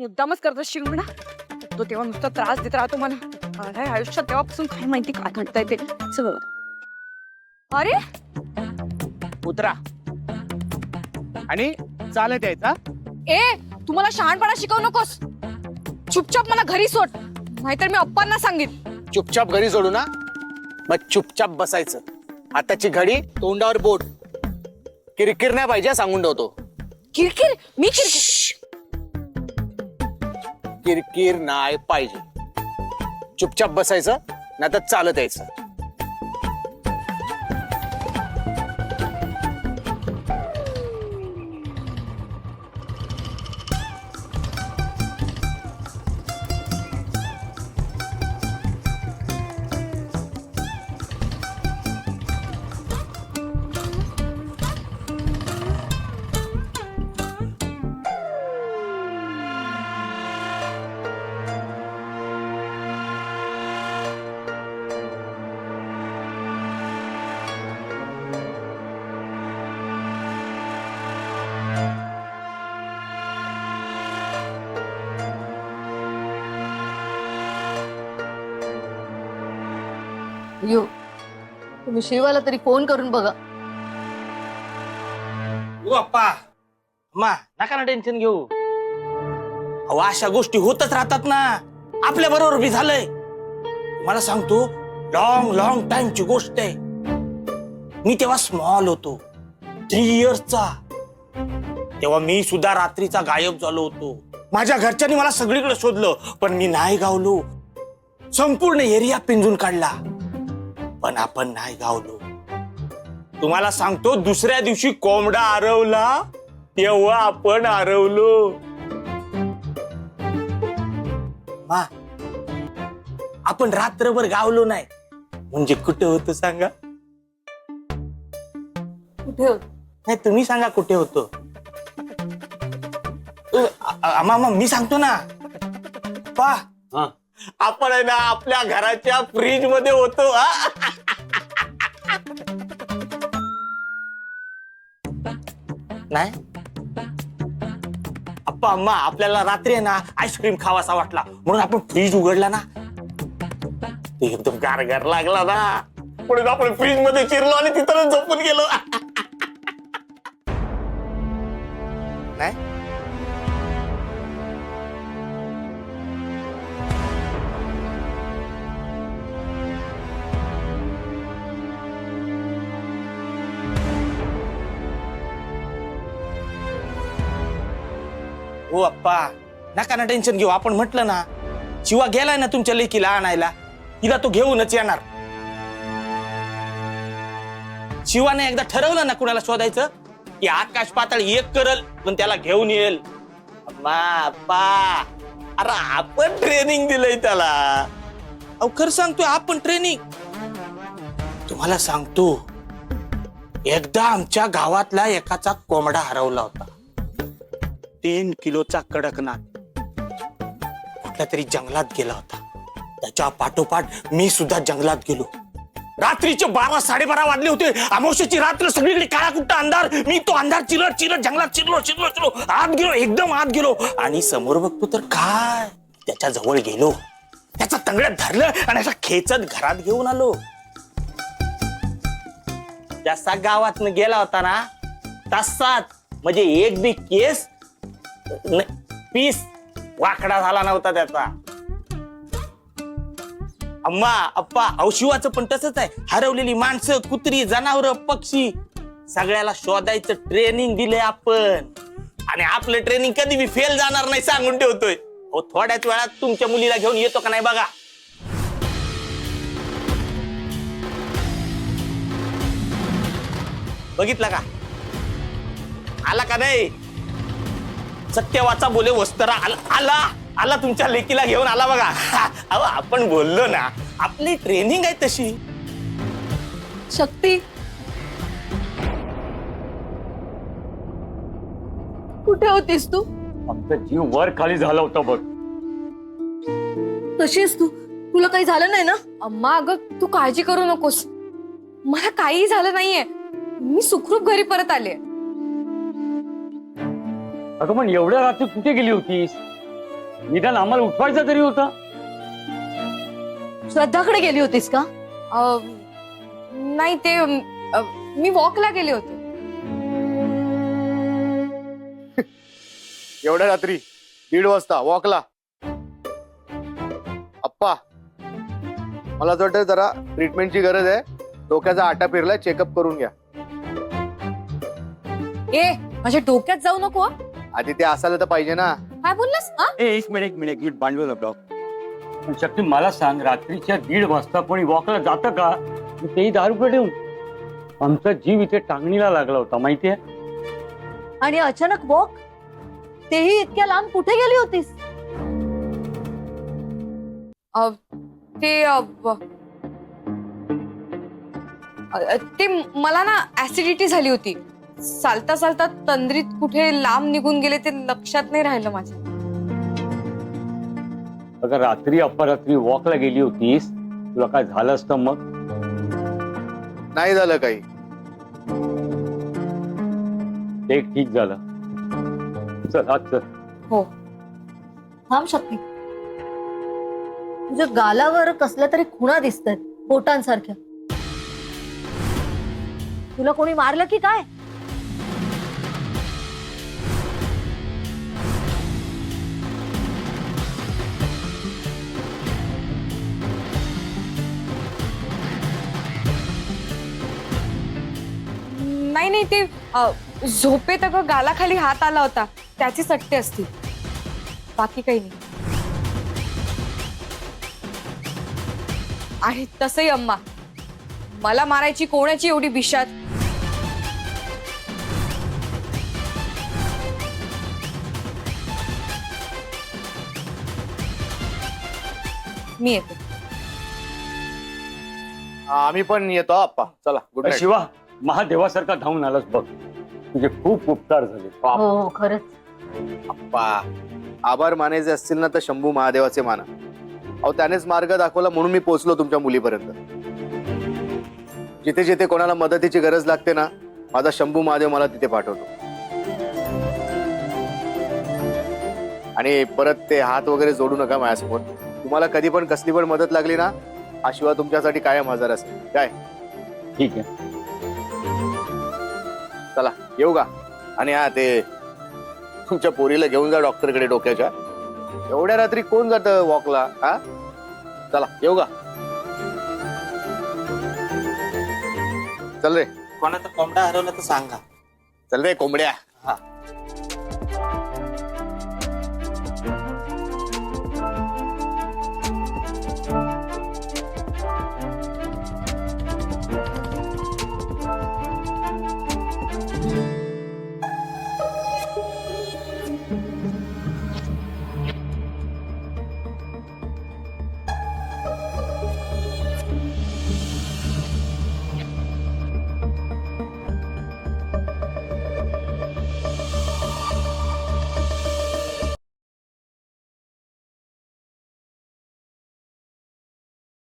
मुद्दामच करत असशील म्हणा. तो तेव्हा नुसता त्रास देत राहतो मला. अरे आयुष्यात तेव्हापासून काय माहिती काय घडतंय ते सगळं. अरे उतरा आणि चालत यायचा. ए तुम्हाला शहाणपणा शिकवू नकोस. चुपचाप मला घरी सोड, नाहीतर मी अप्पांना सांगेन. चुपचाप घरी सोडू ना, मग चुपचाप बसायचं. आताची घडी तोंडावर बोट. किरकिर नाही पाहिजे सांगून ठेवतो. किरकिर? मी किरकिर? किरकिर नाही पाहिजे. चुपचाप बसायचं, नाही तर चालत यायचं. यो तुम्ही शिवाला तरी फोन करून बघा. ओ अप्पा अम्मा नका ना टेन्शन घेऊ. अहो अशा गोष्टी होतच राहतात ना. आपल्या बरोबर बी झालंय. मला सांगतो लॉंग लॉंग टाइमची गोष्ट आहे. मी तेव्हा स्मॉल होतो, 3 इयर्सचा. तेव्हा मी सुद्धा रात्रीचा गायब झालो होतो. माझ्या घरच्यांनी मला सगळीकडे शोधलं, पण मी नाही गावलो. संपूर्ण एरिया पिंजून काढला, पण आपण नाही गावलो. तुम्हाला सांगतो दुसऱ्या दिवशी कोंबडा हरवला तेव्हा आपण हरवलो. मा आपण रात्रभर गावलो नाही म्हणजे कुठे होतो सांगा? कुठे होत? नाही तुम्ही सांगा कुठे होतो. मामा मी सांगतो ना. पा आपण आहे ना आपल्या घराच्या फ्रीज मध्ये होतो. नाही अप्पा अम्मा आपल्याला रात्री आहे ना आईस्क्रीम खावासा वाटला म्हणून आपण फ्रीज उघडला ना. ते एकदम गारगार लागला ना, म्हणून आपण फ्रीज मध्ये चिरलो आणि तिथं झोपून गेलो. नाही हो अप्पा नका ना टेन्शन घेऊ. आपण म्हटलं ना शिवा गेलाय ना तुमच्या लेकीला आणायला, तिला तो घेऊनच येणार. शिवाने एकदा ठरवलं ना कुणाला शोधायचं की आकाश पाताळ एक करल पण त्याला घेऊन येईल. अम्मा अप्पा अरे आपण ट्रेनिंग दिलंय त्याला. अहो खरं सांगतोय आपण ट्रेनिंग. तुम्हाला सांगतो एकदा आमच्या गावातला एकाचा कोंबडा हरवला होता. 3 किलोचा कडकनाथ कुठल्या तरी जंगलात गेला होता. त्याच्या पाठोपाठ मी सुद्धा जंगलात गेलो. रात्रीचे 12-12:30 वाजले होते. अमावस्येची रात्र, सगळीकडे काळा कुट्टा अंधार. मी तो अंधार चिरत चिरत जंगलात शिरलो आत गेलो, एकदम आत गेलो आणि समोर बघतो तर काय, त्याच्या जवळ गेलो, त्याचा तंगड्यात धरलं आणि असा खेचत घरात घेऊन आलो. जसा गावात गेला होता ना तसाच, म्हणजे एक बी केस पीस वाकडा झाला नव्हता त्याचा. अम्मा अप्पा औशिवाचं पण तसंच आहे. हरवलेली माणसं, कुत्री, जनावर, पक्षी सगळ्याला शोधायचं ट्रेनिंग दिले आपण. आणि आपलं ट्रेनिंग कधी बी फेल जाणार नाही सांगून ठेवतोय. हो थोड्याच वेळात तुमच्या मुलीला घेऊन येतो का नाही बघा. बघितलं का? आला का नाही? सत्यवाचा बोले वस्तरा आला आला तुमच्या लेकीला घेऊन आला बघा. अहो आपण बोललो ना आपली ट्रेनिंग आहे तशी. शक्ती कुठे होतीस तू? आमचा जीव वर खाली झाला होता बघ. कशी आहेस तू? तुला काही झालं नाही ना? अम्मा अगं तू काळजी करू नकोस, मला काहीही झालं नाहीये. मी सुखरूप घरी परत आले. अगं पण एवढ्या रात्री कुठे गेली होतीस? निदान आम्हाला उठवायचं तरी होतं. श्रद्धाकडे गेली होतीस का? नाही ते मी वॉकला गेले होते. एवढ्या रात्री 1:30 वाजता वॉकला? अप्पा, मला असं वाटतं जरा ट्रीटमेंटची गरज आहे. डोक्याचा आटा फिरलाय, चेकअप करून घ्या. ए माझ्या डोक्यात जाऊ नको हं. आधी ते असायला तर पाहिजे ना. काय बोललास हा? एक मिनिट भांडवल डॉक. पण शक्ती मला सांग, रात्रीच्या 1:30 वाजता कोणी वॉकला जातं का? तेही 10 रुपये देऊन. आमचा जीव इथे टांगणीला लागला होता माहितीये. आणि अचानक वॉक, तेही इतक्या लांब कुठे गेली होतीस? ते मला ना ऍसिडिटी झाली होती. चालता चालता तंद्रीत कुठे लांब निघून गेले ते लक्षात नाही राहिलं माझ्या. अगं रात्री अपरात्री वॉकला गेली होतीस, तुला काय झालं असतं मग? नाही झालं काही. ते ठीक झालं. चल आज चल. हो. थांब शक्ती, तुझ्या गालावर कसल्या तरी खुणा दिसतात बोटांसारख्या. तुला कोणी मारलं की काय? नाही ते झोपेत अगं गालाखाली हात आला होता, त्याची सट्टे असतील, बाकी काही नाही. आणि तसंही अम्मा, मला मारायची कोणाची एवढी बिशात? मी येते. आम्ही पण येतो अप्पा. चला, गुड नाईट. शिवा, महादेवासारखा धावून आलास बघ. तुझे खूप उपकार झाले. हो खरंच. अप्पा, आभार मानायचे असतील ना तर शंभू महादेवाचे माना. अहो, त्यानेच मार्ग दाखवला म्हणून मी पोहोचलो तुमच्या मुलीपर्यंत. जिथे जिथे कोणाला मदतीची गरज लागते ना, माझा शंभू महादेव मला तिथे पाठवतो. आणि परत ते हात वगैरे जोडू नका माझ्यासमोर. तुम्हाला कधी पण कसली पण मदत लागली ना, हा शिवा तुमच्यासाठी कायम हजर असेल. काय? ठीक आहे. चला, येऊ का? आणि हा ते तुमच्या पोरीला घेऊन जा डॉक्टरकडे डोक्याच्या. एवढ्या रात्री कोण जातं वॉकला? हा, चला येऊ का? चल रे. कोणाचा कोंबडा हरवला तर सांगा. चल रे कोंबड्या.